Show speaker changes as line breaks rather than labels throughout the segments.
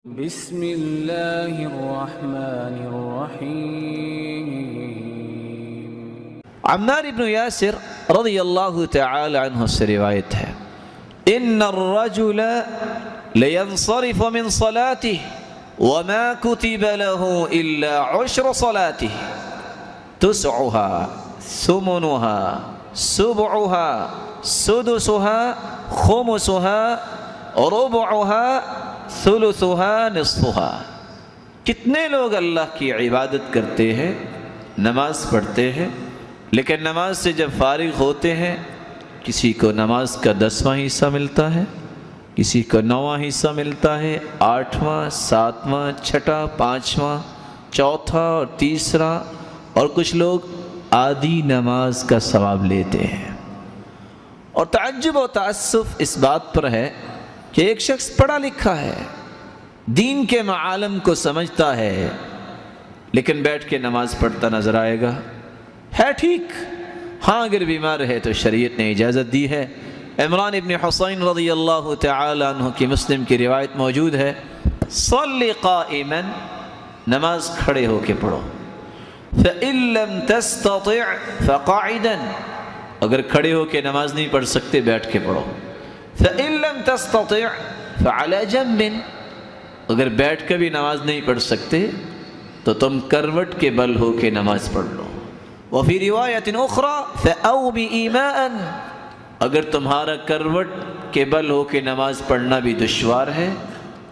بسم اللہ الرحمن الرحیم۔
عمار ابن یاسر رضی اللہ تعالی عنہ سے روایت ہے، ان الرجل لینصرف من صلاته وما كتب له الا عشر صلاته تسعها ثمنها سبعها سدسها خمسها ربعها ثلثها نصفها۔ کتنے لوگ اللہ کی عبادت کرتے ہیں، نماز پڑھتے ہیں، لیکن نماز سے جب فارغ ہوتے ہیں کسی کو نماز کا 10واں حصہ ملتا ہے، کسی کو 9واں حصہ ملتا ہے، 8واں، 7واں، 6واں، 5واں، چوتھا اور تیسرا، اور کچھ لوگ آدھی نماز کا ثواب لیتے ہیں۔ اور تعجب و تأسف اس بات پر ہے کہ ایک شخص پڑھا لکھا ہے، دین کے معالم کو سمجھتا ہے، لیکن بیٹھ کے نماز پڑھتا نظر آئے گا۔ ہے ٹھیک، ہاں اگر بیمار ہے تو شریعت نے اجازت دی ہے۔ عمران ابن حسین رضی اللہ تعالی عنہ کی مسلم کی روایت موجود ہے، صلی قائما، نماز کھڑے ہو کے پڑھو، فإن لم تستطع فقاعدا، اگر کھڑے ہو کے نماز نہیں پڑھ سکتے بیٹھ کے پڑھو، فإن لم تستطع فعلى جنب، اگر بیٹھ کے بھی نماز نہیں پڑھ سکتے تو تم کروٹ کے بل ہو کے نماز پڑھ لو۔ وفی روایت اخرى فأو بإيماء، اگر تمہارا کروٹ کے بل ہو کے نماز پڑھنا بھی دشوار ہے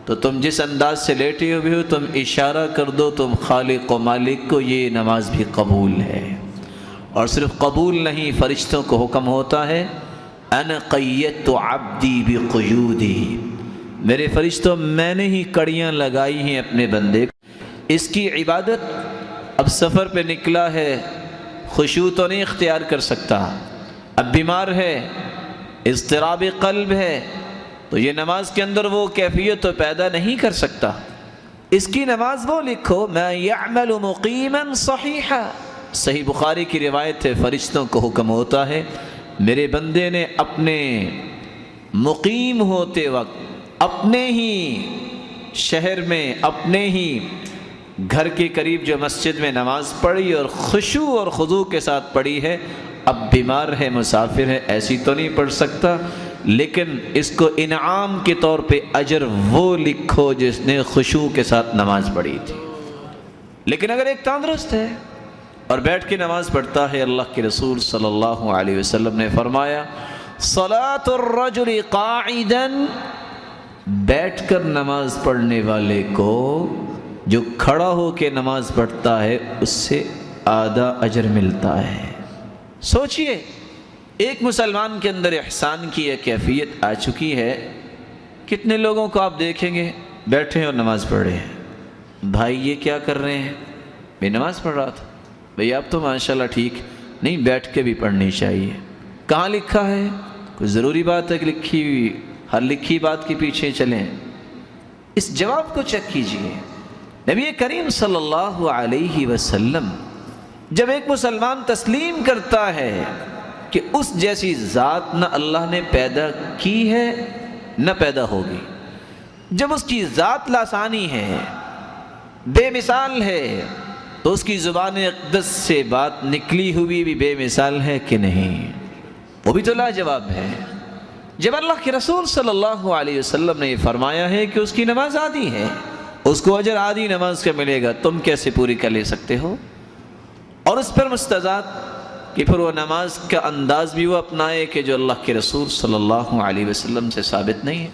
تو تم جس انداز سے لیٹے ہوئے ہو تم اشارہ کر دو تم خالق و مالک کو، یہ نماز بھی قبول ہے۔ اور صرف قبول نہیں، فرشتوں کو حکم ہوتا ہے، انا قیدت عبدی بقیودی، میرے فرشتوں میں نے ہی کڑیاں لگائی ہیں اپنے بندے کو۔ اس کی عبادت، اب سفر پہ نکلا ہے، خشوع تو نہیں اختیار کر سکتا، اب بیمار ہے، اضطراب قلب ہے، تو یہ نماز کے اندر وہ کیفیت تو پیدا نہیں کر سکتا۔ اس کی نماز وہ لکھو، ما یعمل مقیما صحیحا، صحیح بخاری کی روایت ہے، فرشتوں کو حکم ہوتا ہے میرے بندے نے اپنے مقیم ہوتے وقت اپنے ہی شہر میں، اپنے ہی گھر کے قریب جو مسجد میں نماز پڑھی اور خشوع اور خضوع کے ساتھ پڑھی ہے، اب بیمار ہے، مسافر ہے، ایسی تو نہیں پڑھ سکتا، لیکن اس کو انعام کے طور پہ اجر وہ لکھو جس نے خشوع کے ساتھ نماز پڑھی تھی۔ لیکن اگر ایک تندرست ہے اور بیٹھ کے نماز پڑھتا ہے، اللہ کے رسول صلی اللہ علیہ وسلم نے فرمایا، صلاۃ الرجل قاعدا، بیٹھ کر نماز پڑھنے والے کو جو کھڑا ہو کے نماز پڑھتا ہے اس سے آدھا اجر ملتا ہے۔ سوچئے، ایک مسلمان کے اندر احسان کی ایک کیفیت آ چکی ہے، کتنے لوگوں کو آپ دیکھیں گے بیٹھے اور نماز پڑھ رہے ہیں، بھائی یہ کیا کر رہے ہیں؟ میں نماز پڑھ رہا تھا۔ بھئی آپ تو ماشاءاللہ ٹھیک، نہیں بیٹھ کے بھی پڑھنی چاہیے۔ کہاں لکھا ہے؟ کوئی ضروری بات ہے کہ لکھی ہوئی ہر لکھی بات کے پیچھے چلیں؟ اس جواب کو چیک کیجئے۔ نبی کریم صلی اللہ علیہ وسلم جب ایک مسلمان تسلیم کرتا ہے کہ اس جیسی ذات نہ اللہ نے پیدا کی ہے نہ پیدا ہوگی، جب اس کی ذات لاسانی ہے، بے مثال ہے، تو اس کی زبان اقدس سے بات نکلی ہوئی بھی بے مثال ہے کہ نہیں؟ وہ بھی تو لاجواب ہے۔ جب اللہ کے رسول صلی اللہ علیہ وسلم نے یہ فرمایا ہے کہ اس کی نماز آدھی ہے، اس کو اجر آدھی نماز کا ملے گا، تم کیسے پوری کر لے سکتے ہو؟ اور اس پر مستضاد کہ پھر وہ نماز کا انداز بھی وہ اپنائے کہ جو اللہ کے رسول صلی اللہ علیہ وسلم سے ثابت نہیں ہے۔